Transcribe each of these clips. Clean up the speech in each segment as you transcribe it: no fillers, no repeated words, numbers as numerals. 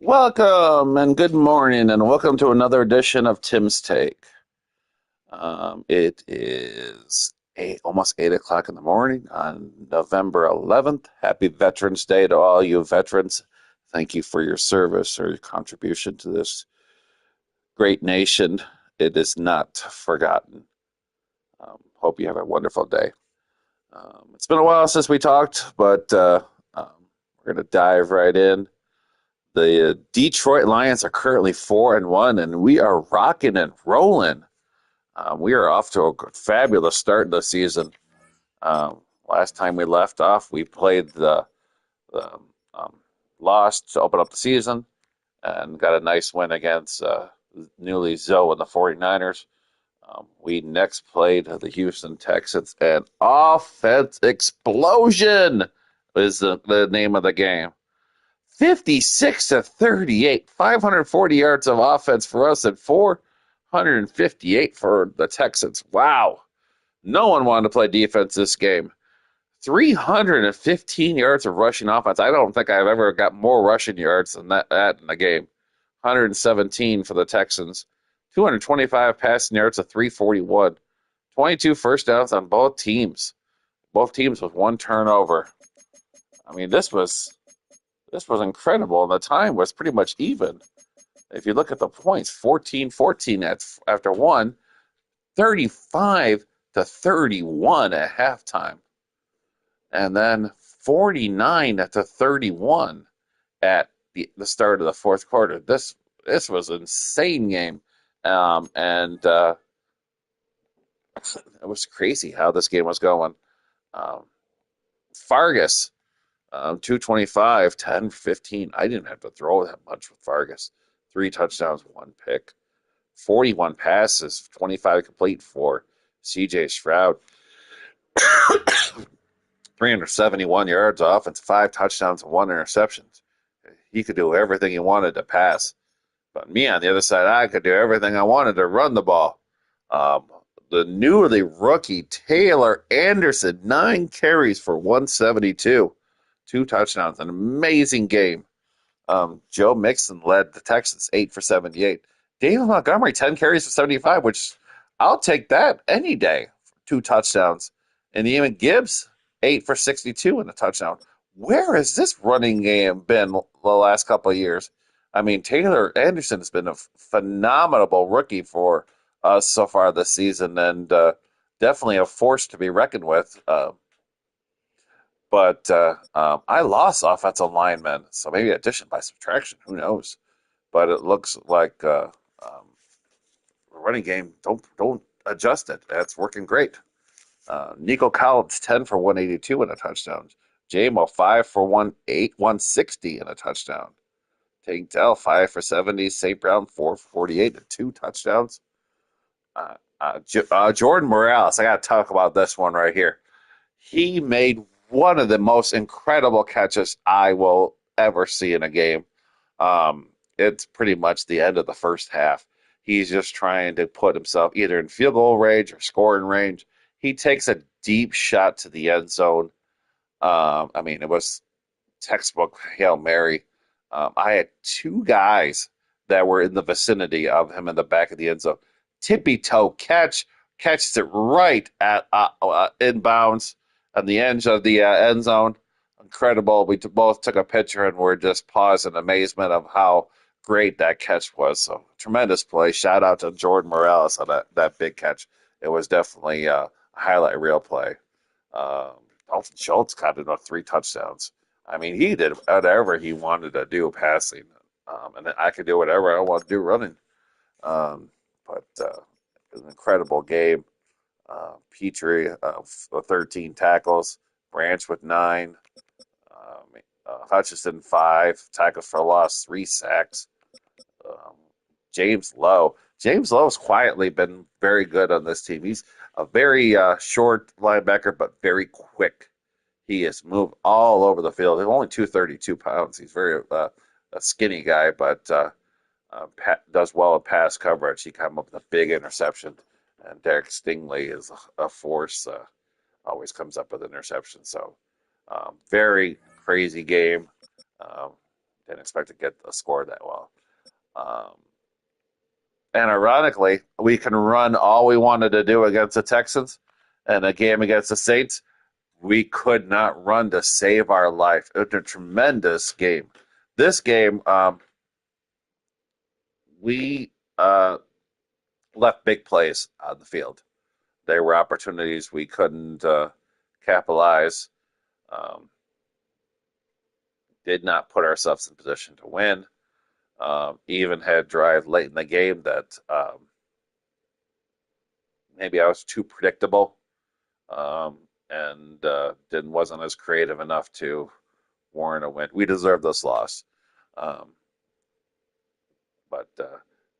Welcome and good morning, and welcome to another edition of Tim's Take. It is almost 8 o'clock in the morning on November 11th. Happy Veterans Day to all you veterans. Thank you for your service or your contribution to this great nation. It is not forgotten. Hope you have a wonderful day. It's been a while since we talked, but um, we're going to dive right in. The Detroit Lions are currently 4-1, and we are rocking and rolling. We are off to a fabulous start in the season. Last time we left off, we played the lost to open up the season and got a nice win against newly Zoe and the 49ers. We next played the Houston Texans, and offense explosion is the name of the game. 56 to 38, 540 yards of offense for us and 458 for the Texans. Wow. No one wanted to play defense this game. 315 yards of rushing offense. I don't think I've ever got more rushing yards than that in the game. 117 for the Texans. 225 passing yards to 341. 22 first downs on both teams. Both teams with one turnover. I mean, this was incredible. And the time was pretty much even. If you look at the points, 14-14 after one, 35 to 31 at halftime, and then 49 to 31 at the start of the fourth quarter. This was an insane game, and it was crazy how this game was going. Um, Fargus, 225, 10, 15. I didn't have to throw that much with Fargus. Three touchdowns, one pick. 41 passes, 25 complete for CJ Stroud. 371 yards offense, five touchdowns, and one interception. He could do everything he wanted to pass. But me on the other side, I could do everything I wanted to run the ball. Um, the newly rookie Taylor Anderson, 9 carries for 172, two touchdowns, an amazing game. Joe Mixon led the Texans 8 for 78. David Montgomery 10 carries for 75, which I'll take that any day. Two touchdowns, and even Gibbs 8 for 62 and a touchdown. Where has this running game been the last couple of years? I mean, Taylor Anderson has been a phenomenal rookie for us so far this season, and definitely a force to be reckoned with. But I lost offensive linemen, so maybe addition by subtraction. Who knows? But it looks like um, running game. Don't adjust it. That's working great. Nico Collins 10 for 182 and a touchdown. JMO 5 for 160 and a touchdown. Tank Dell 5 for 70. St. Brown 4 for 48 and two touchdowns. Jordan Morales. I got to talk about this one right here. He made one of the most incredible catches I will ever see in a game. It's pretty much the end of the first half. He's just trying to put himself either in field goal range or scoring range. He takes a deep shot to the end zone. I mean, it was textbook Hail Mary. I had two guys that were in the vicinity of him in the back of the end zone. Tippy toe catches it right at inbounds on the edge of the end zone. Incredible. We both took a picture and were just paused in amazement of how great that catch was. So tremendous play. Shout out to Jordan Morales on that big catch. It was definitely a highlight reel play. Um, Dalton Schultz got enough three touchdowns. I mean, he did whatever he wanted to do passing, and then I could do whatever I want to do running. But it was an incredible game. Petrie, 13 tackles, Branch with nine, Hutchinson 5 tackles for loss, 3 sacks. Um, James Lowe. James Lowe's quietly been very good on this team. He's a very short linebacker, but very quick. He has moved all over the field. He's only 232 pounds. He's very a skinny guy, but does well in pass coverage. He came up with a big interception, and Derek Stingley is a force. Always comes up with interceptions. So very crazy game. Um, Didn't expect to get a score that well. Um, and ironically, we can run all we wanted to do against the Texans, and a game against the Saints, we could not run to save our life. It was a tremendous game. This game, we left big plays on the field. There were opportunities we couldn't capitalize. Um, did not put ourselves in position to win. Even had drive late in the game that maybe I was too predictable, and didn't wasn't as creative enough to warrant a win. We deserved this loss, um, but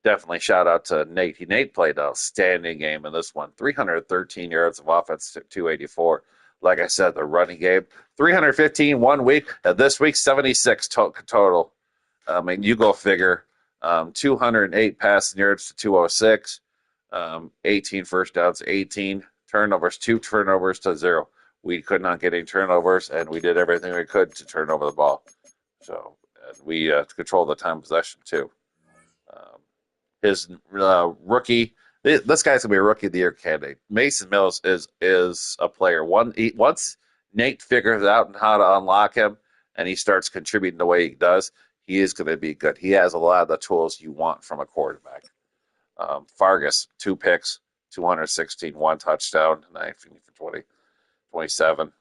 definitely shout out to Nate. Nate played an outstanding game in this one. 313 yards of offense to 284. Like I said, the running game 315 1 week, and this week 76 total. I mean, you go figure. 208 passing yards to 206, 18 first downs, 18 turnovers, 2 turnovers to 0. We could not get any turnovers, and we did everything we could to turn over the ball. So and we controlled the time possession too. Um, his rookie, this guy's gonna be a rookie of the year candidate. Mason Mills is a player. Once Nate figures out how to unlock him, and he starts contributing the way he does, he is going to be good. He has a lot of the tools you want from a quarterback. Fargas, 2 picks, 216, 1 touchdown, 19 for 20, 27.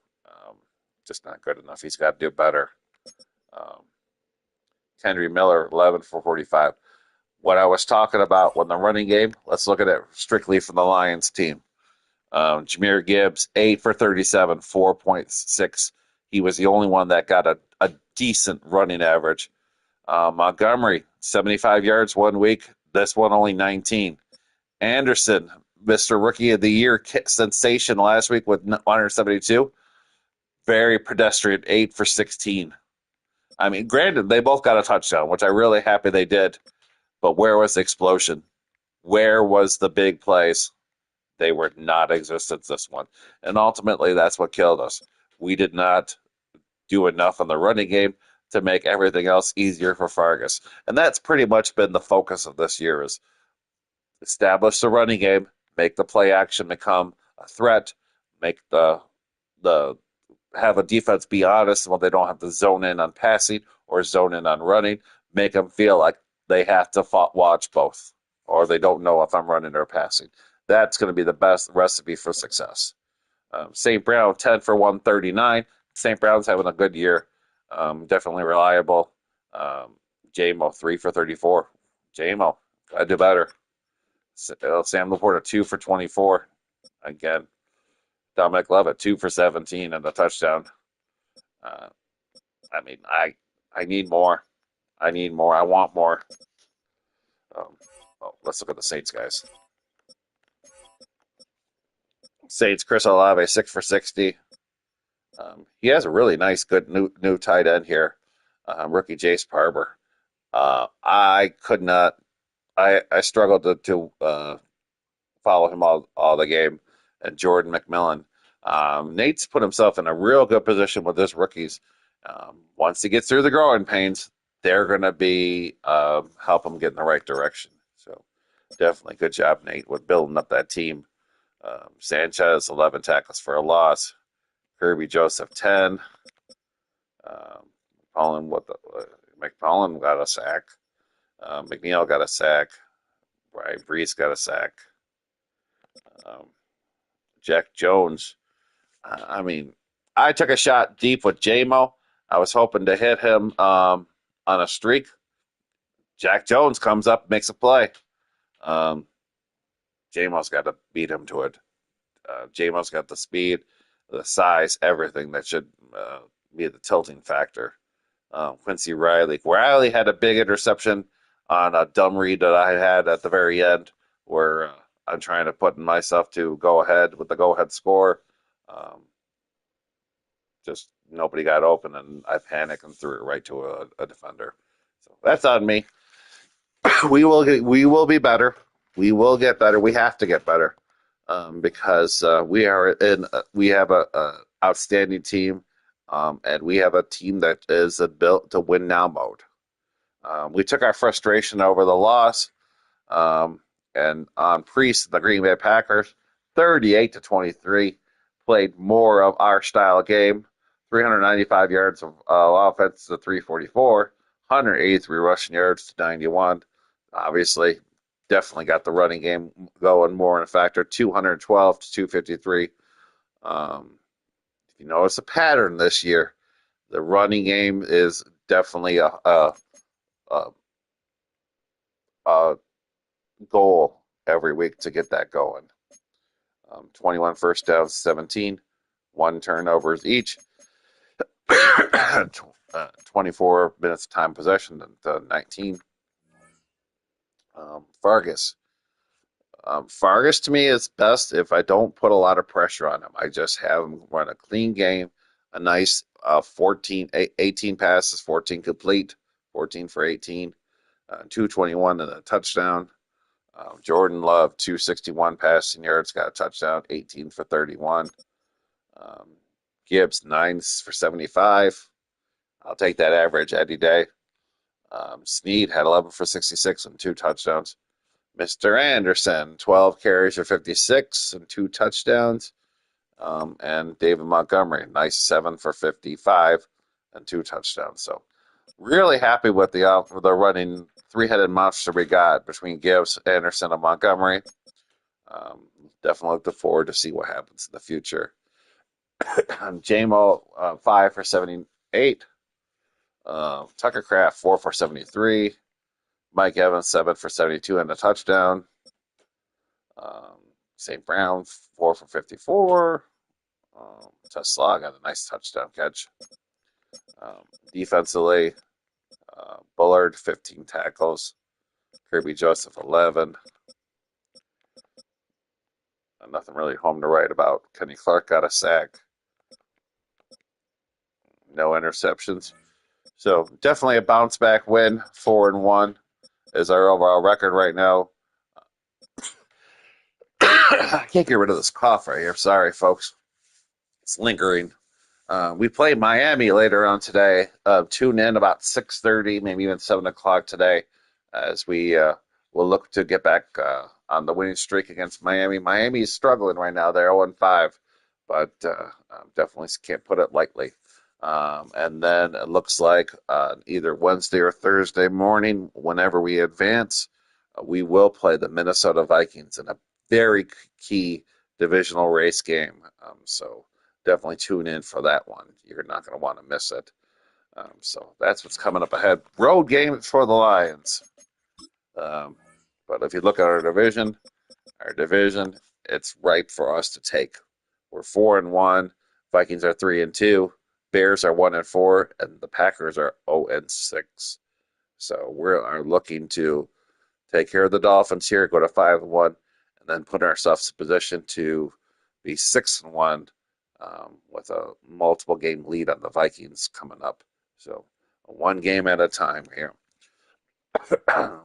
Just not good enough. He's got to do better. Um, Henry Miller, 11 for 45. What I was talking about when the running game, let's look at it strictly from the Lions team. Jahmyr Gibbs, 8 for 37, 4.6. He was the only one that got a decent running average. Montgomery, 75 yards 1 week. This one only 19. Anderson, Mr. Rookie of the Year sensation last week with 172. Very pedestrian, 8 for 16. I mean, granted, they both got a touchdown, which I'm really happy they did. But where was the explosion? Where was the big plays? They were not existent this one. And ultimately, that's what killed us. We did not do enough in the running game to make everything else easier for Fargas. And that's pretty much been the focus of this year is establish the running game, make the play action become a threat, make the have a defense be honest when they don't have to zone in on passing or zone in on running, make them feel like they have to watch both or they don't know if I'm running or passing. That's going to be the best recipe for success. St. Brown, 10 for 139. St. Brown's having a good year. Definitely reliable. JMO, 3 for 34. JMO, gotta do better. Sam Laporta, 2 for 24. Again, Dominic Lovett, 2 for 17 and a touchdown. Uh, I mean, I need more. I need more. I want more. Let's look at the Saints, guys. Saints, Chris Olave, 6 for 60. He has a really nice, good new tight end here. Rookie Jace Barber. I could not. I struggled to follow him all the game. And Jordan McMillan. Nate's put himself in a real good position with his rookies. Once he gets through the growing pains, they're going to be help him get in the right direction. So definitely good job, Nate, with building up that team. Sanchez, 11 tackles for a loss. Kirby Joseph, 10. McFarland got a sack. McNeil got a sack. Brian Brees got a sack. Jack Jones. I mean, I took a shot deep with JMO. I was hoping to hit him on a streak. Jack Jones comes up, makes a play. JMO's got to beat him to it. JMO's got the speed, the size, everything that should be the tilting factor. Quincy Riley. Riley had a big interception on a dumb read that I had at the very end where I'm trying to put myself to go ahead with the go-ahead score. Just nobody got open, and I panicked and threw it right to a defender. So that's on me. We will be better. We will get better. We have to get better because we have a outstanding team, and we have a team that is built to win now mode. We took our frustration over the loss, um, and on Priest, the Green Bay Packers, 38-23, played more of our style game. 395 yards of offense to 344, 183 rushing yards to 91. Obviously, definitely got the running game going more in a factor. 212 to 253. If you notice a pattern this year, the running game is definitely a, a goal every week to get that going. 21 first downs, 17, one turnovers each, 24 minutes time possession, and 19. Vargas. Vargas to me is best if I don't put a lot of pressure on him. I just have him run a clean game, a nice 18 passes, 14 complete, 14 for 18, 221 and a touchdown. Jordan Love, 261 passing yards, got a touchdown, 18 for 31. Um, Gibbs, 9 for 75. I'll take that average any day. Snead had 11 for 66 and two touchdowns. Mr. Anderson, 12 carries for 56 and two touchdowns. And David Montgomery, nice 7 for 55 and two touchdowns. So really happy with the running three-headed monster we got between Gibbs, Anderson, and Montgomery. Definitely looking forward to see what happens in the future. JMO, 5 for 78. Tucker Kraft, 4 for 73. Mike Evans, 7 for 72 and a touchdown. St. Brown, 4 for 54. Tesla got a nice touchdown catch. Defensively, Bullard, 15 tackles. Kirby Joseph, 11. Nothing really home to write about. Kenny Clark got a sack. No interceptions. So definitely a bounce back win. 4-1 is our overall record right now. I can't get rid of this cough right here. Sorry, folks. It's lingering. We play Miami later on today. Tune in about 6:30, maybe even 7 o'clock today, as we will look to get back on the winning streak against Miami. Miami is struggling right now. They're 0-5, but definitely can't put it lightly. And then it looks like either Wednesday or Thursday morning, whenever we advance, we will play the Minnesota Vikings in a very key divisional race game. So definitely tune in for that one. You're not going to want to miss it. So that's what's coming up ahead. Road game for the Lions. But if you look at our division, it's ripe for us to take. We're 4-1. Vikings are 3-2. Bears are 1-4, and the Packers are 0-6. So we are looking to take care of the Dolphins here, go to 5-1, and then put ourselves in position to be 6-1 with a multiple game lead on the Vikings coming up. So one game at a time here.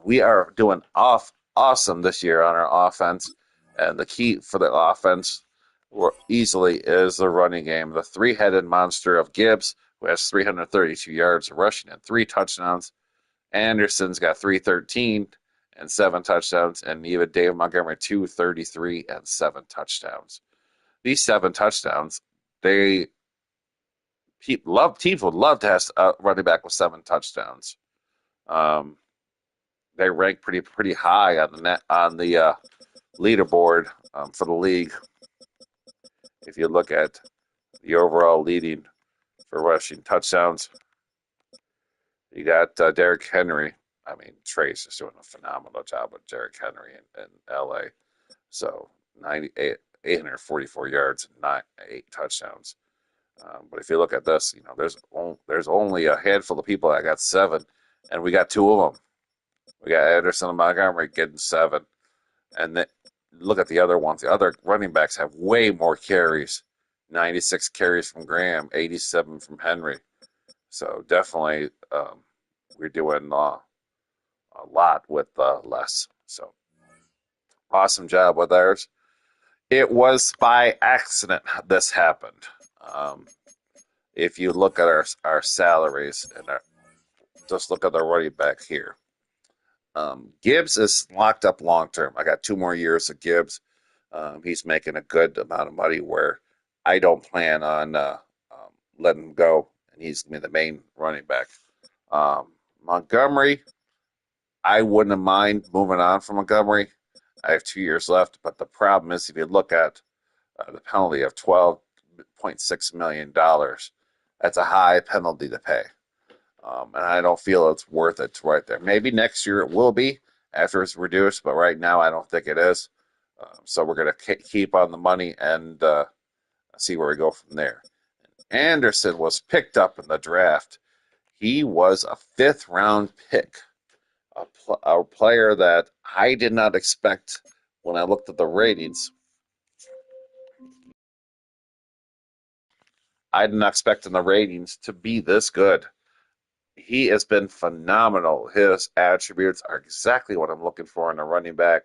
We are doing awesome this year on our offense, and the key for the offense easily is the running game. The three-headed monster of Gibbs, who has 332 yards of rushing and three touchdowns. Anderson's got 313 and seven touchdowns, and even David Montgomery 233 and seven touchdowns. These seven touchdowns, teams would love to have a running back with seven touchdowns. They rank pretty high on the leaderboard for the league. If you look at the overall leading for rushing touchdowns, you got Derrick Henry. I mean, Trey's just doing a phenomenal job with Derrick Henry in LA. So 844 yards and 8 touchdowns. But if you look at this, there's only a handful of people that got 7, and we got 2 of them. We got Anderson and Montgomery getting 7, and then look at the other ones. The other running backs have way more carries. 96 carries from Graham, 87 from Henry. So definitely, we're doing a lot with less. So awesome job with ours. It was by accident this happened. If you look at our salaries and just look at the running back here. Gibbs is locked up long term. I got 2 more years of Gibbs. He's making a good amount of money where I don't plan on letting him go, and he's going to be the main running back. Montgomery, I wouldn't mind moving on from Montgomery. I have 2 years left, but the problem is if you look at the penalty of $12.6 million, that's a high penalty to pay. And I don't feel it's worth it right there. Maybe next year it will be after it's reduced, but right now I don't think it is. So we're going to keep on the money and see where we go from there. Anderson was picked up in the draft. He was a fifth-round pick, a player that I did not expect when I looked at the ratings. I did not expect in the ratings to be this good. He has been phenomenal. His attributes are exactly what I'm looking for in a running back.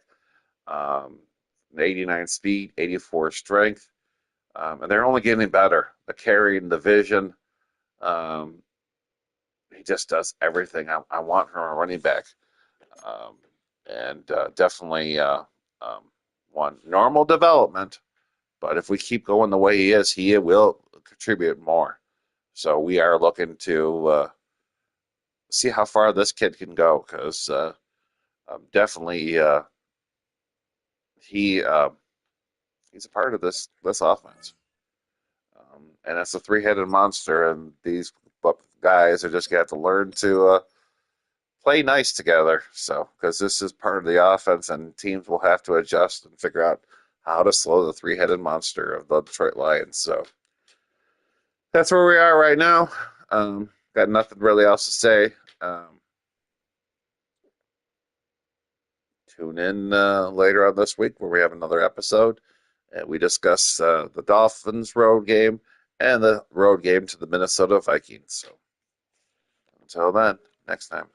89 speed, 84 strength, and they're only getting better. The carrying, the vision, um, he just does everything I want from a running back, um, and definitely one normal development. But if we keep going the way he is, he will contribute more. So we are looking to see how far this kid can go because definitely he he's a part of this offense, and it's a three-headed monster. And these guys are just going to have to learn to play nice together. So because this is part of the offense, and teams will have to adjust and figure out how to slow the three-headed monster of the Detroit Lions. So that's where we are right now. Got nothing really else to say. Um, Tune in later on this week where we have another episode. And we discuss the Dolphins road game and the road game to the Minnesota Vikings. So until then, next time.